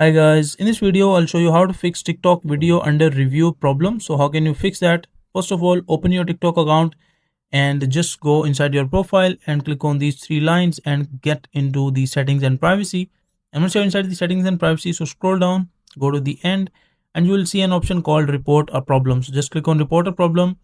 Hi guys, in this video I'll show you how to fix TikTok video under review problem. So how can you fix that? First of all, open your TikTok account and just go inside your profile and click on these three lines and get into the settings and privacy. And once you're inside the settings and privacy, so scroll down, go to the end, and you will see an option called report a problem. So just click on report a problem,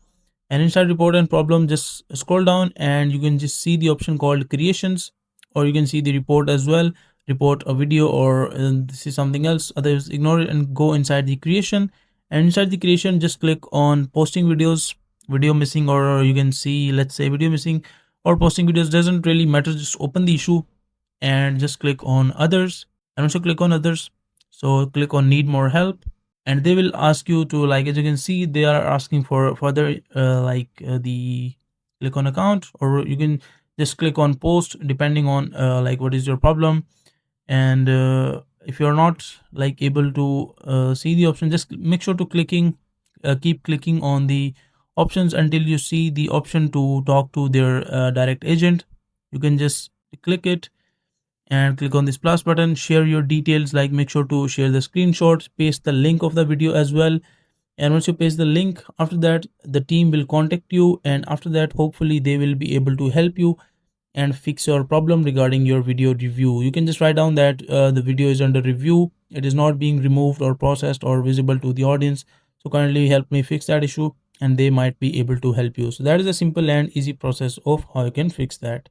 and inside report and problem just scroll down and you can just see the option called creations, or you can see the report as well, report a video, or this is something else, others ignore it and go inside the creation. And inside the creation just click on posting videos, video missing, or you can see, let's say, video missing or posting videos, doesn't really matter, just open the issue and just click on others. And once you click on others, so click on need more help, and they will ask you to, like, as you can see, they are asking for further the click on account, or you can just click on post depending on like what is your problem. And if you're not like able to see the option, just make sure to keep clicking on the options until you see the option to talk to their direct agent. You can just click it and click on this plus button, share your details, like make sure to share the screenshot, paste the link of the video as well. And once you paste the link, after that the team will contact you, and after that hopefully they will be able to help you and fix your problem regarding your video review. You can just write down that the video is under review, it is not being removed or processed or visible to the audience, so kindly help me fix that issue, and they might be able to help you. So that is a simple and easy process of how you can fix that.